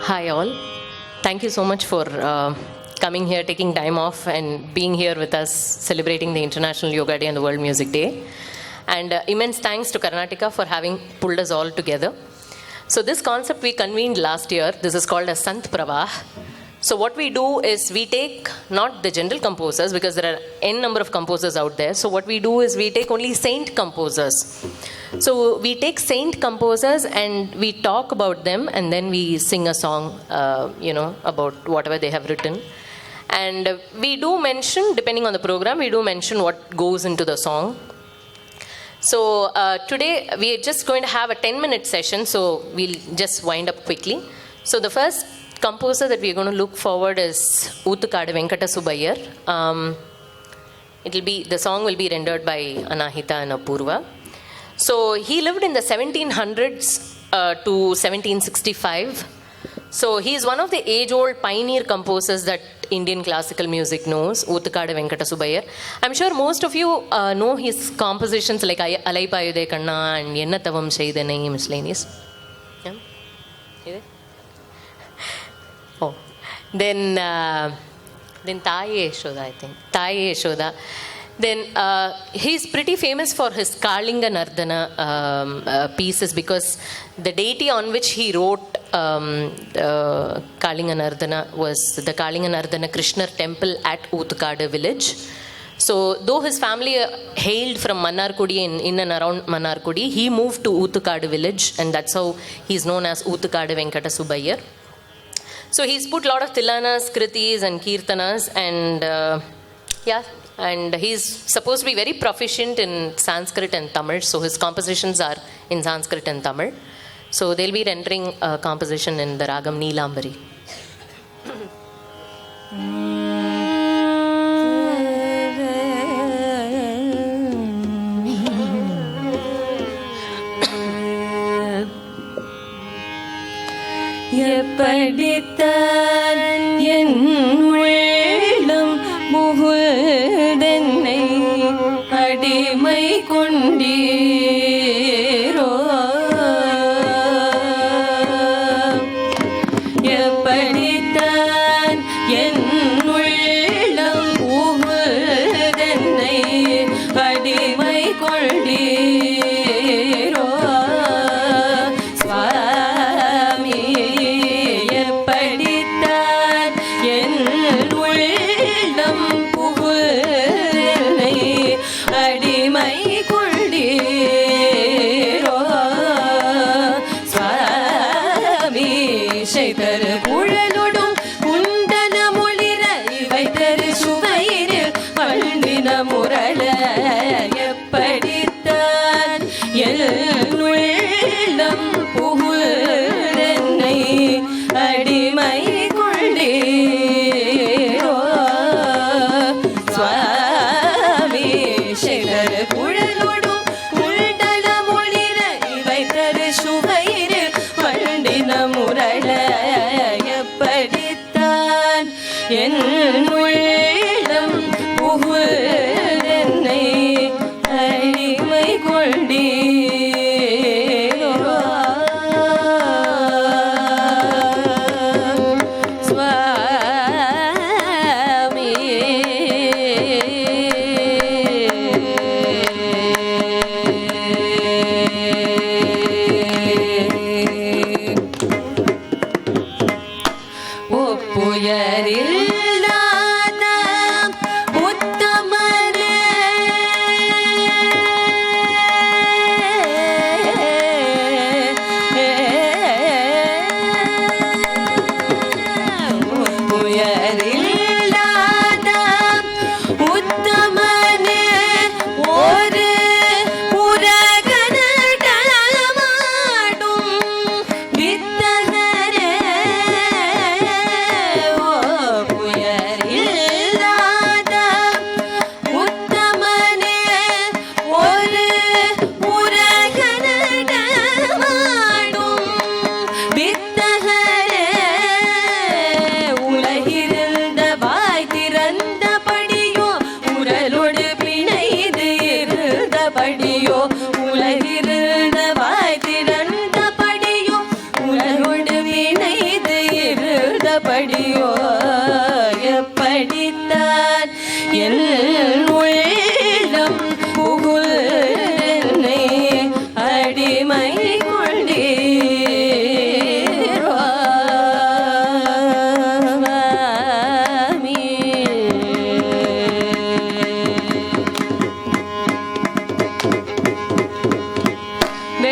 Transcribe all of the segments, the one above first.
Hi all. Thank you so much for coming here, taking time off and being here with us, celebrating the International Yoga Day and the World Music Day. And immense thanks to Karnataka for having pulled us all together. So this concept we convened last year. This is called as Sant Pravah. So what we do is we take not the general composers, because there are n number of composers out there. So what we do is we take only saint composers. So we take saint composers and we talk about them, and then we sing a song, about whatever they have written. And we do mention, depending on the program, we do mention what goes into the song. So today we are just going to have a 10-minute session, so we'll just wind up quickly. So the first composer that we're going to look forward is Oothukadu Venkata Subbaiyer. The song will be rendered by Anahita and Apurva. So he lived in the 1700s to 1765. So he is one of the age-old pioneer composers that Indian classical music knows, Oothukadu Venkata Subbaiyer. I'm sure most of you know his compositions like Alai Payude Kanna and Enna Tavam Seidanai, miscellaneous. Yeah? Oh. Then Taaye Yashoda, I think. Taaye Yashoda. Then he's pretty famous for his Kalinga Nardana pieces, because the deity on which he wrote Kalinga Nardana was the Kalinga Nardana Krishna temple at Oothukadu village. So though his family hailed from Mannarkudi, in and around Mannarkudi, he moved to Oothukadu village, and that's how he's known as Oothukadu Venkata Subbaiyer. So he's put a lot of tilanas, kritis and kirtanas, and he's supposed to be very proficient in Sanskrit and Tamil, so his compositions are in Sanskrit and Tamil. So they'll be rendering a composition in the Ragam Neelambari. எப்படித்தான் என் உள்ளம் முகுதென்னை அடிமை கொண்டீரோ, எப்படித்தான் என் உள்ளம் முகுதென்னை அடிமை கொண்டீரோ சுவாமி, எப்படித்தான் என் உள்ளம் புகுதென்னை அடிமை கொண்டீரோ சுவாமி, செய்தரு குழலொடும் குண்டல மொழிர இவை தரு சுவையினில் பண்டின முரள, எப்படித்தான் என் உள்ளம் புகுதென்னை அடிமை கொண்டீரோ சுவாமி, செய்தரு குழலொடும் குண்டல மொழிர இவை தரு சுவையினில் பண்டின முரள, எப்படித்தான் என் உள்ளம் புகுதென்னை அடிமை கொண்டீரோ சுவாமி. ஒப்புயரில்லாத உத்தமரே,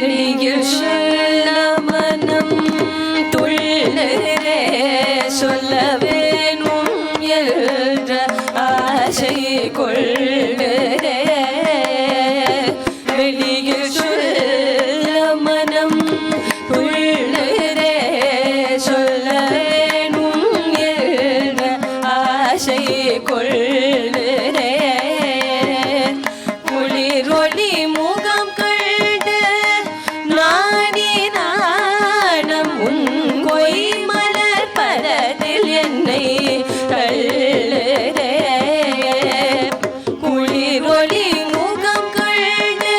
வெளியில் சொல்ல மனம் துள்ளரே சொல்ல வேணும் என்ற ஆசை கொள்ளரே வெளியில் சொல்ல மனம் துள்ளரே சொல்ல வேணும் என்ற ஆசை கொள்ளரே குளிரொளி முகம் கண்டு நாடி நாணம் உன் கொய் மலர் பரதில் என்னை தள்ளரே குளிரொளி முகம் கண்டு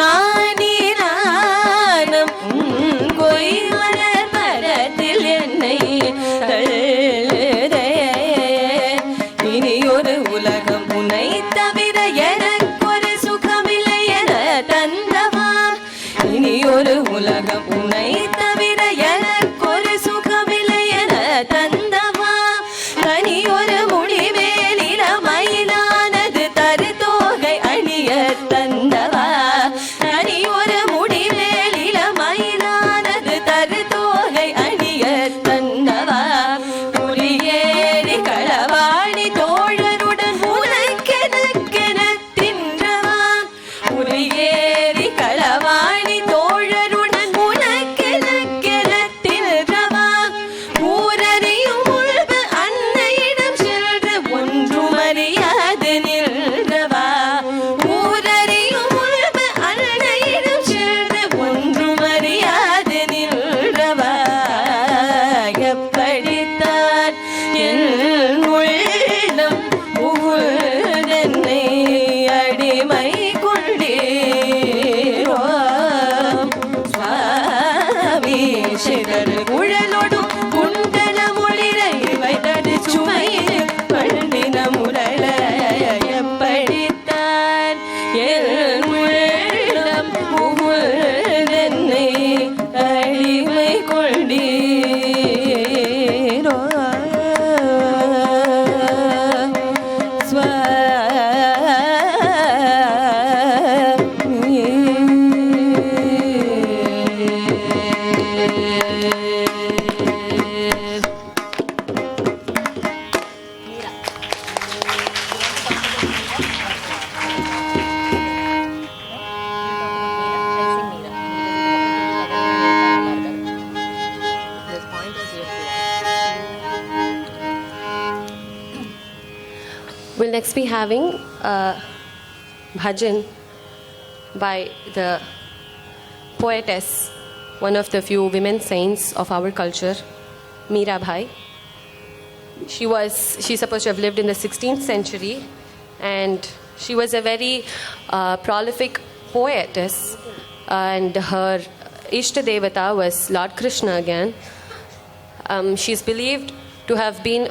நாடி நாணம் உன் கொய் மலர் பரதில் என்னை தள்ளரே இனி ஒரு உலகம் உன்னை தவிர எனக்கொரு சுகமில்லை என தந்தவா இனி ஒரு உலகம் உன்னை தவிர எனக்கொரு சுகமில்லை என தந்தவா தனி ஒரு முடிவேலில மயிலானது தரு தோகை அணிய தந்தவா தனி ஒரு முடிவேலில மயிலானது தரு தோகை அணிய தந்தவா புலியேறி களவாடி தோழருடன் உனக்கெனக்கென தின்றவா புலியேறி களவாடி தோழருடன் உனக்கெனக்கென தின்றவா ஊரறியும் உள்பு அன்னையிடம் சென்று ஒன்றும் அறியாது நின்றவா ஊரறியும் உள்பு அன்னையிடம் சென்று ஒன்றும் அறியாது நின்றவா எப்படித்தான் என் உள்ளம் புகுதென்னை அடிமை கொண்டீரோ சுவாமி சிதறு குழலோடும் குண்டல முளிர வைத்தது சுமையில் பண்ணின முரள எப்படித்தான் என் உள்ளம் புகுதென்னை அடிமை கொண்டீரோ We'll next be having a bhajan by the poetess, one of the few women saints of our culture, Meera Bhai. She's supposed to have lived in the 16th century, and she was a very prolific poetess, and her Ishta Devata was Lord Krishna again. She's believed to have been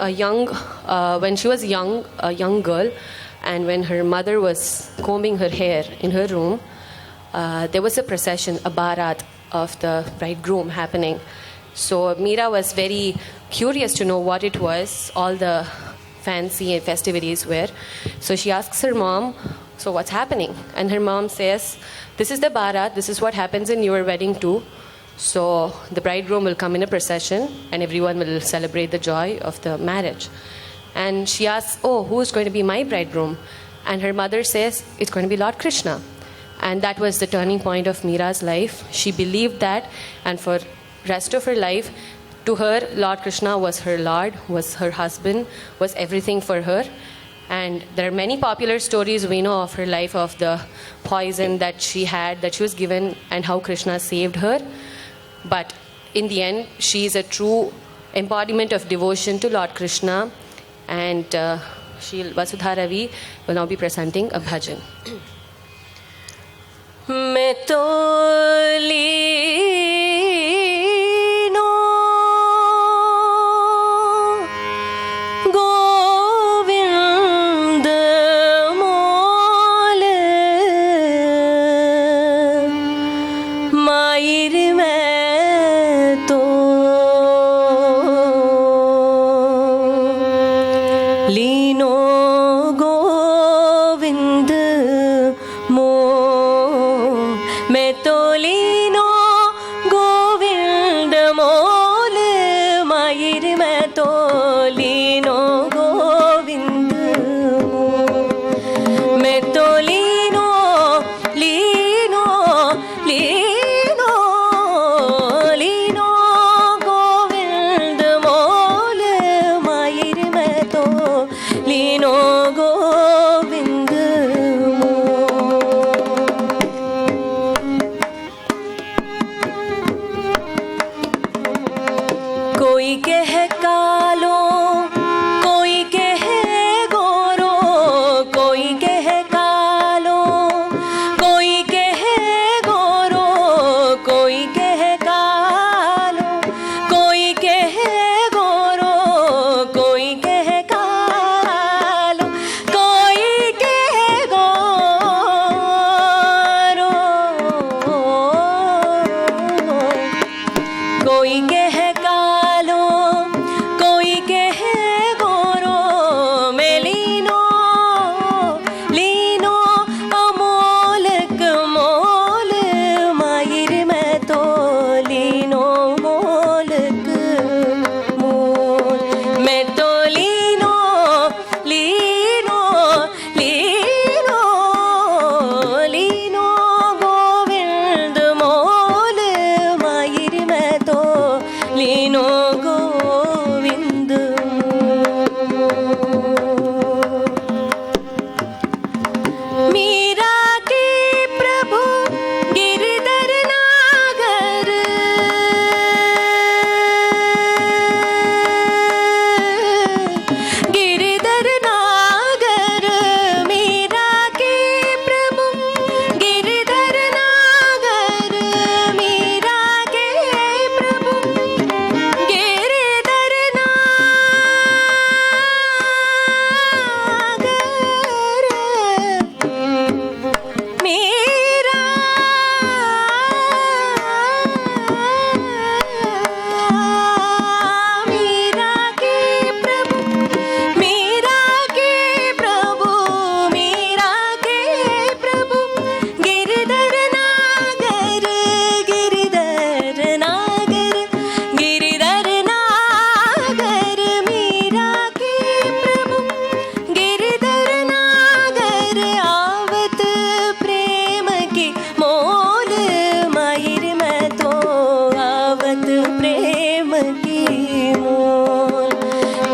when she was a young girl, and when her mother was combing her hair in her room, there was a procession, a barat of the bridegroom happening. So Meera was very curious to know what it was, all the fancy festivities were. So she asks her mom, so what's happening? And her mom says, this is the barat, this is what happens in your wedding too. So the bridegroom will come in a procession and everyone will celebrate the joy of the marriage. And she asks, oh, who's going to be my bridegroom? And her mother says, it's going to be Lord Krishna. And that was the turning point of Meera's life. She believed that, and for rest of her life, to her, Lord Krishna was her Lord, was her husband, was everything for her. And there are many popular stories we know of her life, of the poison that she had, that she was given, and how Krishna saved her. But in the end, she is a true embodiment of devotion to Lord Krishna. And Vasudha Ravi will now be presenting a bhajan. मैं तो लीनो गोविंद मोल मायर मैं तो लीनो गोविंद मैं तो लीनो लीनो लीनो लीनो गोविंद मोल मायर मैं तो लीनो गोविंद कोई कह कालो कोई कह गोरो कोई कह कालो कोई कह गोरो कोई कह कालो कोई कह गोरो कोई कह कालो कोई कह गोरो कोई कह कालो कोई कह गोरो मैं लीनो लीनो अमोलक मोल मायर मैं तो लीनो मोलक मोल मैं तो लीनो लीनो लीनो लीनो गोविंद मोल मायर मैं तो लीनो गोविंद मीरा के प्रभु गिरधर नागर गिरधर नागर मीरा के प्रभु गिरधर नागर मीरा के प्रभु गिरधर नागर मीरा मीरा के प्रभु मीरा के प्रभु मीरा के प्रभु गिरधर नागर गिरधर नागर गिरधर नागर मीरा के प्रभु गिरधर नागर आवत प्रेम की मोल माहिर मैं तो आवत प्रेम की मोल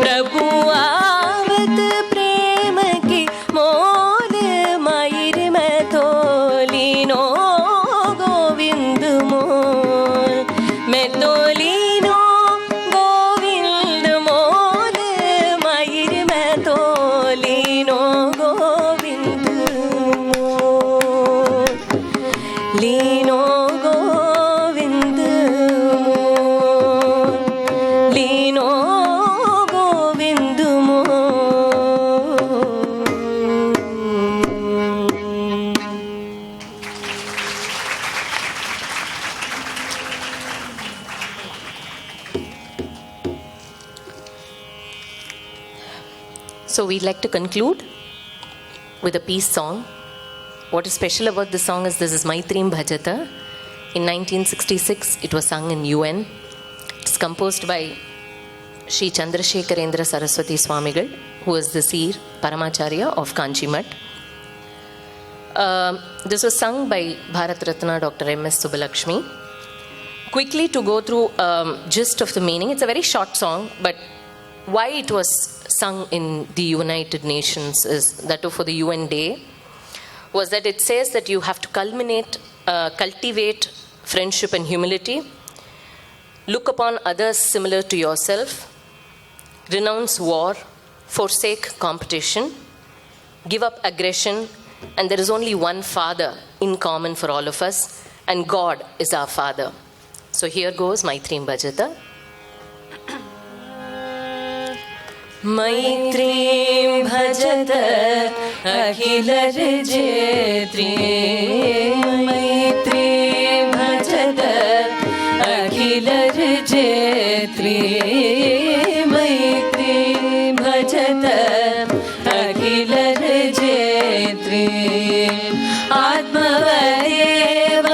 प्रभु आवत प्रेम की मोल माहिर मैं तो लीनो गोविंद मोल मैं तो लीनो गोविंद मोल माहिर मैं तो लीनो गोविंद मोल लीनो गोविंद मोल लीनो गोविंद मोल So we'd like to conclude with a peace song. What is special about this song is this is Maitrim Bhajata. In 1966, it was sung in UN. It's composed by Sri Chandrasekharendra Saraswati Swamigal, who is the Seer Paramacharya of Kanchimat. This was sung by Bharat Ratna Dr. M.S. Subbalakshmi. Quickly to go through gist of the meaning, it's a very short song, but why it was sung in the United Nations is that for the UN Day was that it says that you have to cultivate friendship and humility, look upon others similar to yourself, renounce war, forsake competition, give up aggression, and there is only one Father in common for all of us, and God is our Father. So here goes Maitrim Bhajata. मैत्रीं भजत अखिलर्जेत्री मैत्रीं भजत अखिलर्जेत्री मैत्रीं भजत अखिलर्जेत्री आत्मवदेव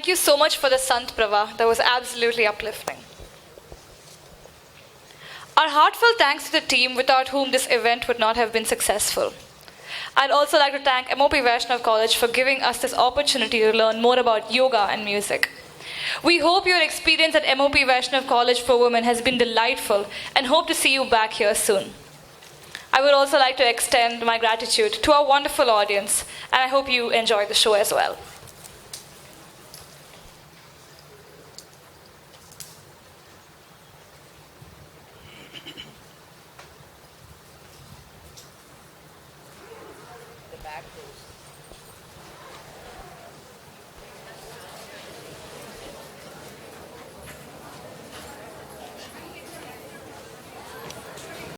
Thank you so much for the Sant Prava. That was absolutely uplifting. Our heartfelt thanks to the team without whom this event would not have been successful. I'd also like to thank MOP Vaishnav College for giving us this opportunity to learn more about yoga and music. We hope your experience at MOP Vaishnav College for Women has been delightful and hope to see you back here soon. I would also like to extend my gratitude to our wonderful audience, and I hope you enjoyed the show as well.